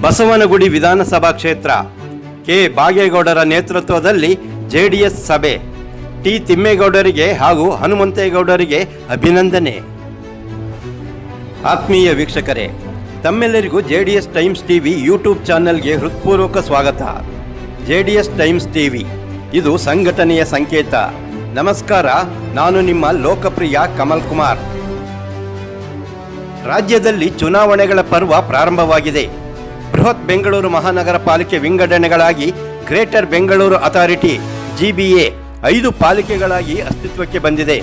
ಬಸವನಗುಡಿ ವಿಧಾನಸಭಾ ಕ್ಷೇತ್ರ ಕೆ ಬಾಗೇಗೌಡರ ನೇತೃತ್ವದಲ್ಲಿ ಜೆಡಿಎಸ್ ಸಭೆ. ಟಿ ತಿಮ್ಮೇಗೌಡರಿಗೆ ಹಾಗೂ ಹನುಮಂತೇಗೌಡರಿಗೆ ಅಭಿನಂದನೆ. ಆತ್ಮೀಯ ವೀಕ್ಷಕರೇ, ತಮ್ಮೆಲ್ಲರಿಗೂ ಜೆಡಿಎಸ್ ಟೈಮ್ಸ್ ಟಿವಿ ಯೂಟ್ಯೂಬ್ ಚಾನೆಲ್ಗೆ ಹೃತ್ಪೂರ್ವಕ ಸ್ವಾಗತ. ಜೆಡಿಎಸ್ ಟೈಮ್ಸ್ ಟಿವಿ ಇದು ಸಂಘಟನೆಯ ಸಂಕೇತ. ನಮಸ್ಕಾರ, ನಾನು ನಿಮ್ಮ ಲೋಕಪ್ರಿಯ ಕಮಲ್ ಕುಮಾರ್. ರಾಜ್ಯದಲ್ಲಿ ಚುನಾವಣೆಗಳ ಪರ್ವ ಪ್ರಾರಂಭವಾಗಿದೆ. ಬೃಹತ್ ಬೆಂಗಳೂರು ಮಹಾನಗರ ಪಾಲಿಕೆ ವಿಂಗಡಣೆಗಳಾಗಿ ಗ್ರೇಟರ್ ಬೆಂಗಳೂರು ಅಥಾರಿಟಿ GBA 5 ಪಾಲಿಕೆಗಳಾಗಿ ಅಸ್ತಿತ್ವಕ್ಕೆ ಬಂದಿದೆ.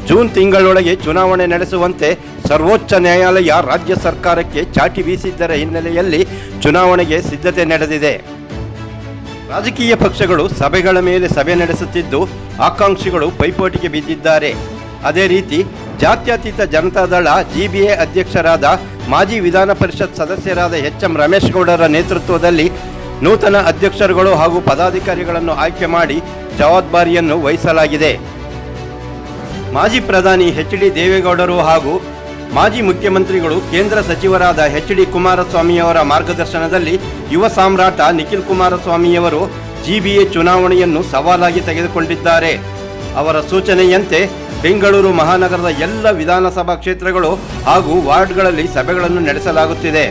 ಜೂನ್ ತಿಂಗಳೊಳಗೆ ಚುನಾವಣೆ ನಡೆಸುವಂತೆ ಸರ್ವೋಚ್ಚ ನ್ಯಾಯಾಲಯ ರಾಜ್ಯ ಸರ್ಕಾರಕ್ಕೆ ಚಾಟಿ ಬೀಸಿದ್ದರ ಹಿನ್ನೆಲೆಯಲ್ಲಿ ಚುನಾವಣೆಗೆ ಸಿದ್ಧತೆ ನಡೆದಿದೆ. ರಾಜಕೀಯ ಪಕ್ಷಗಳು ಸಭೆಗಳ ಮೇಲೆ ಸಭೆ ನಡೆಸುತ್ತಿದ್ದು, ಆಕಾಂಕ್ಷಿಗಳು ಪೈಪೋಟಿಗೆ ಬಿದ್ದಿದ್ದಾರೆ. ಅದೇ ರೀತಿ ಜಾತ್ಯತೀತ ಜನತಾದಳ GBA ಅಧ್ಯಕ್ಷರಾದ ಮಾಜಿ ವಿಧಾನ ಪರಿಷತ್ ಸದಸ್ಯರಾದ HM ರಮೇಶ್ ಗೌಡರ ನೇತೃತ್ವದಲ್ಲಿ ನೂತನ ಅಧ್ಯಕ್ಷರುಗಳು ಹಾಗೂ ಪದಾಧಿಕಾರಿಗಳನ್ನು ಆಯ್ಕೆ ಮಾಡಿ ಜವಾಬ್ದಾರಿಯನ್ನು ವಹಿಸಲಾಗಿದೆ. ಮಾಜಿ ಪ್ರಧಾನಿ HD ದೇವೇಗೌಡರು ಹಾಗೂ ಮಾಜಿ ಮುಖ್ಯಮಂತ್ರಿಗಳು ಕೇಂದ್ರ ಸಚಿವರಾದ HD ಕುಮಾರಸ್ವಾಮಿಯವರ ಮಾರ್ಗದರ್ಶನದಲ್ಲಿ ಯುವ ಸಾಮ್ರಾಟ ನಿಖಿಲ್ ಕುಮಾರಸ್ವಾಮಿಯವರು GBA ಚುನಾವಣೆಯನ್ನು ಸವಾಲಾಗಿ ತೆಗೆದುಕೊಂಡಿದ್ದಾರೆ. ಅವರ ಸೂಚನೆಯಂತೆ ಬೆಂಗಳೂರು ಮಹಾನಗರದ ಎಲ್ಲ ವಿಧಾನಸಭಾ ಕ್ಷೇತ್ರಗಳು ಹಾಗೂ ವಾರ್ಡ್ಗಳಲ್ಲಿ ಸಭೆಗಳನ್ನು ನಡೆಸಲಾಗುತ್ತಿದೆ.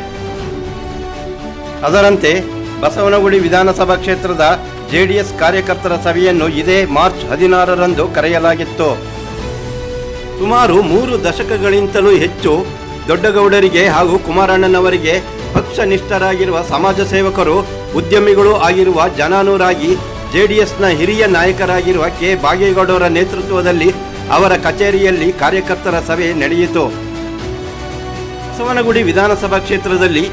ಅದರಂತೆ ಬಸವನಗುಡಿ ವಿಧಾನಸಭಾ ಕ್ಷೇತ್ರದ JDS ಕಾರ್ಯಕರ್ತರ ಸಭೆಯನ್ನು ಇದೇ ಮಾರ್ಚ್ 16ರಂದು ಕರೆಯಲಾಗಿತ್ತು. ಸುಮಾರು 3 ದಶಕಗಳಿಂತಲೂ ಹೆಚ್ಚು ದೊಡ್ಡಗೌಡರಿಗೆ ಹಾಗೂ ಕುಮಾರಣ್ಣನವರಿಗೆ ಪಕ್ಷನಿಷ್ಠರಾಗಿರುವ ಸಮಾಜ ಸೇವಕರು, ಉದ್ಯಮಿಗಳು ಆಗಿರುವ ಜನಾನುರಾಗಿ JDSನ ಹಿರಿಯ ನಾಯಕರಾಗಿರುವ ಕೆ ಬಾಗೇಗೌಡರ ನೇತೃತ್ವದಲ್ಲಿ ಅವರ ಕಚೇರಿಯಲ್ಲಿ ಕಾರ್ಯಕರ್ತರ ಸಭೆ ನಡೆಯಿತು. ಬಸವನಗುಡಿ ವಿಧಾನಸಭಾ ಕ್ಷೇತ್ರದಲ್ಲಿ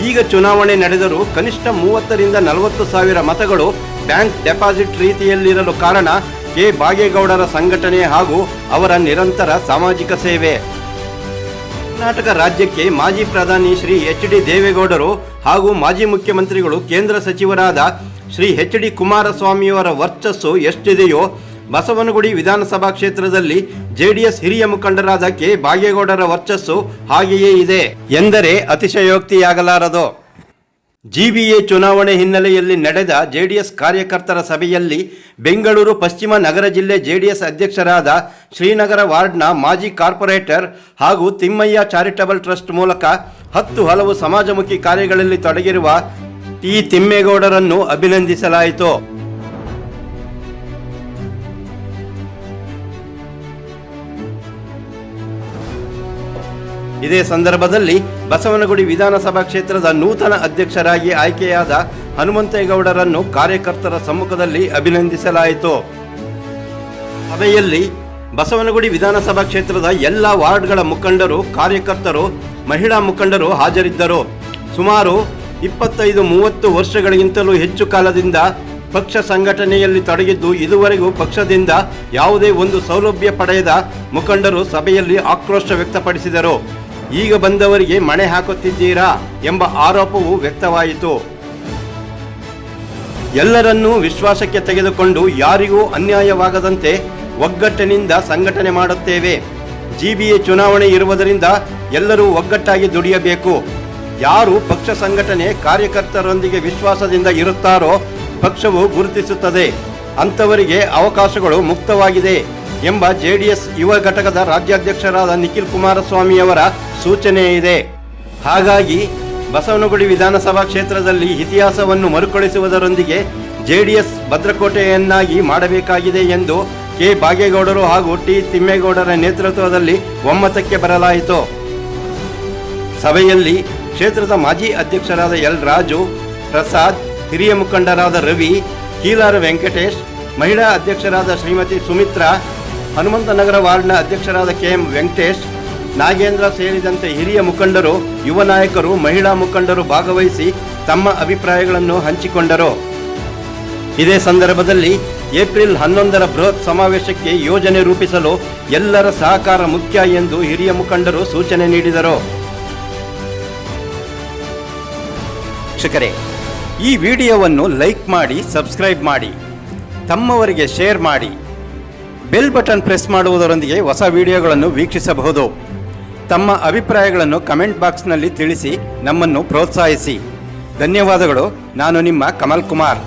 ಈಗ ಚುನಾವಣೆ ನಡೆದರೂ ಕನಿಷ್ಠ 30 ರಿಂದ 40 ಸಾವಿರ ಮತಗಳು ಬ್ಯಾಂಕ್ ಡೆಪಾಸಿಟ್ ರೀತಿಯಲ್ಲಿರಲು ಕಾರಣ ಕೆ ಬಾಗೇಗೌಡರ ಸಂಘಟನೆ ಹಾಗೂ ಅವರ ನಿರಂತರ ಸಾಮಾಜಿಕ ಸೇವೆ. ಕರ್ನಾಟಕ ರಾಜ್ಯಕ್ಕೆ ಮಾಜಿ ಪ್ರಧಾನಿ ಶ್ರೀ HD ದೇವೇಗೌಡರು ಹಾಗೂ ಮಾಜಿ ಮುಖ್ಯಮಂತ್ರಿಗಳು ಕೇಂದ್ರ ಸಚಿವರಾದ ಶ್ರೀ HD ಕುಮಾರಸ್ವಾಮಿಯವರ ವರ್ಚಸ್ಸು ಎಷ್ಟಿದೆಯೋ ಬಸವನಗುಡಿ ವಿಧಾನಸಭಾ ಕ್ಷೇತ್ರದಲ್ಲಿ JDS ಹಿರಿಯ ಮುಖಂಡರಾದ ಕೆ ಬಾಗೇಗೌಡರ ವರ್ಚಸ್ಸು ಹಾಗೆಯೇ ಇದೆ ಎಂದರೆ ಅತಿಶಯೋಕ್ತಿಯಾಗಲಾರದು. GBA ಚುನಾವಣೆ ಹಿನ್ನೆಲೆಯಲ್ಲಿ ನಡೆದ JDS ಕಾರ್ಯಕರ್ತರ ಸಭೆಯಲ್ಲಿ ಬೆಂಗಳೂರು ಪಶ್ಚಿಮ ನಗರ ಜಿಲ್ಲೆ JDS ಅಧ್ಯಕ್ಷರಾದ ಶ್ರೀನಗರ ವಾರ್ಡ್ನ ಮಾಜಿ ಕಾರ್ಪೊರೇಟರ್ ಹಾಗೂ ತಿಮ್ಮಯ್ಯ ಚಾರಿಟಬಲ್ ಟ್ರಸ್ಟ್ ಮೂಲಕ 10 ಹಲವು ಸಮಾಜಮುಖಿ ಕಾರ್ಯಗಳಲ್ಲಿ ತೊಡಗಿರುವ ಟಿ ತಿಮ್ಮೇಗೌಡರನ್ನು ಅಭಿನಂದಿಸಲಾಯಿತು. ಇದೇ ಸಂದರ್ಭದಲ್ಲಿ ಬಸವನಗುಡಿ ವಿಧಾನಸಭಾ ಕ್ಷೇತ್ರದ ನೂತನ ಅಧ್ಯಕ್ಷರಾಗಿ ಆಯ್ಕೆಯಾದ ಹನುಮಂತೇಗೌಡರನ್ನು ಕಾರ್ಯಕರ್ತರ ಸಮ್ಮುಖದಲ್ಲಿ ಅಭಿನಂದಿಸಲಾಯಿತು. ಸಭೆಯಲ್ಲಿ ಬಸವನಗುಡಿ ವಿಧಾನಸಭಾ ಕ್ಷೇತ್ರದ ಎಲ್ಲ ವಾರ್ಡ್ಗಳ ಮುಖಂಡರು, ಕಾರ್ಯಕರ್ತರು, ಮಹಿಳಾ ಮುಖಂಡರು ಹಾಜರಿದ್ದರು. ಸುಮಾರು 25-30 ವರ್ಷಗಳಿಗಿಂತಲೂ ಹೆಚ್ಚು ಕಾಲದಿಂದ ಪಕ್ಷ ಸಂಘಟನೆಯಲ್ಲಿ ತೊಡಗಿದ್ದು ಇದುವರೆಗೂ ಪಕ್ಷದಿಂದ ಯಾವುದೇ ಒಂದು ಸೌಲಭ್ಯ ಪಡೆಯದ ಮುಖಂಡರು ಸಭೆಯಲ್ಲಿ ಆಕ್ರೋಶ ವ್ಯಕ್ತಪಡಿಸಿದರು. ಈಗ ಬಂದವರಿಗೆ ಮಣೆ ಹಾಕುತ್ತಿದ್ದೀರಾ ಎಂಬ ಆರೋಪವೂ ವ್ಯಕ್ತವಾಯಿತು. ಎಲ್ಲರನ್ನೂ ವಿಶ್ವಾಸಕ್ಕೆ ತೆಗೆದುಕೊಂಡು ಯಾರಿಗೂ ಅನ್ಯಾಯವಾಗದಂತೆ ಒಗ್ಗಟ್ಟಿನಿಂದ ಸಂಘಟನೆ ಮಾಡುತ್ತೇವೆ. GBA ಚುನಾವಣೆ ಇರುವುದರಿಂದ ಎಲ್ಲರೂ ಒಗ್ಗಟ್ಟಾಗಿ ದುಡಿಯಬೇಕು. ಯಾರು ಪಕ್ಷ ಸಂಘಟನೆ ಕಾರ್ಯಕರ್ತರೊಂದಿಗೆ ವಿಶ್ವಾಸದಿಂದ ಇರುತ್ತಾರೋ ಪಕ್ಷವು ಗುರುತಿಸುತ್ತದೆ. ಅಂಥವರಿಗೆ ಅವಕಾಶಗಳು ಮುಕ್ತವಾಗಿದೆ ಎಂಬ JDS ಯುವ ಘಟಕದ ರಾಜ್ಯಾಧ್ಯಕ್ಷರಾದ ನಿಖಿಲ್ ಕುಮಾರಸ್ವಾಮಿಯವರ ಸೂಚನೆ ಇದೆ. ಹಾಗಾಗಿ ಬಸವನಗುಡಿ ವಿಧಾನಸಭಾ ಕ್ಷೇತ್ರದಲ್ಲಿ ಇತಿಹಾಸವನ್ನು ಮರುಕಳಿಸುವುದರೊಂದಿಗೆ JDS ಭದ್ರಕೋಟೆಯನ್ನಾಗಿ ಮಾಡಬೇಕಾಗಿದೆ ಎಂದು ಕೆ ಬಾಗೇಗೌಡರು ಹಾಗೂ ಟಿ ತಿಮ್ಮೇಗೌಡರ ನೇತೃತ್ವದಲ್ಲಿ ಒಮ್ಮತಕ್ಕೆ ಬರಲಾಯಿತು. ಸಭೆಯಲ್ಲಿ ಕ್ಷೇತ್ರದ ಮಾಜಿ ಅಧ್ಯಕ್ಷರಾದ L ರಾಜು, ಪ್ರಸಾದ್, ಹಿರಿಯ ಮುಖಂಡರಾದ ರವಿ, ಕೀಲಾರ ವೆಂಕಟೇಶ್, ಮಹಿಳಾ ಅಧ್ಯಕ್ಷರಾದ ಶ್ರೀಮತಿ ಸುಮಿತ್ರಾ, ಹನುಮಂತನಗರ ವಾರ್ಡ್ನ ಅಧ್ಯಕ್ಷರಾದ KM ವೆಂಕಟೇಶ್, ನಾಗೇಂದ್ರ ಸೇರಿದಂತೆ ಹಿರಿಯ ಮುಖಂಡರು, ಯುವ ನಾಯಕರು, ಮಹಿಳಾ ಮುಖಂಡರು ಭಾಗವಹಿಸಿ ತಮ್ಮ ಅಭಿಪ್ರಾಯಗಳನ್ನು ಹಂಚಿಕೊಂಡರು. ಇದೇ ಸಂದರ್ಭದಲ್ಲಿ ಏಪ್ರಿಲ್ 11ರ ಬೃಹತ್ ಸಮಾವೇಶಕ್ಕೆ ಯೋಜನೆ ರೂಪಿಸಲು ಎಲ್ಲರ ಸಹಕಾರ ಮುಖ್ಯ ಎಂದು ಹಿರಿಯ ಮುಖಂಡರು ಸೂಚನೆ ನೀಡಿದರು. ವೀಕ್ಷಕರೇ, ಈ ವಿಡಿಯೋವನ್ನು ಲೈಕ್ ಮಾಡಿ, ಸಬ್ಸ್ಕ್ರೈಬ್ ಮಾಡಿ, ತಮ್ಮವರಿಗೆ ಶೇರ್ ಮಾಡಿ, ಬೆಲ್ ಬಟನ್ ಪ್ರೆಸ್ ಮಾಡುವುದರೊಂದಿಗೆ ಹೊಸ ವಿಡಿಯೋಗಳನ್ನು ವೀಕ್ಷಿಸಬಹುದು. ತಮ್ಮ ಅಭಿಪ್ರಾಯಗಳನ್ನು ಕಮೆಂಟ್ ಬಾಕ್ಸ್ನಲ್ಲಿ ತಿಳಿಸಿ ನಮ್ಮನ್ನು ಪ್ರೋತ್ಸಾಹಿಸಿ. ಧನ್ಯವಾದಗಳು. ನಾನು ನಿಮ್ಮ ಕಮಲ್ ಕುಮಾರ್.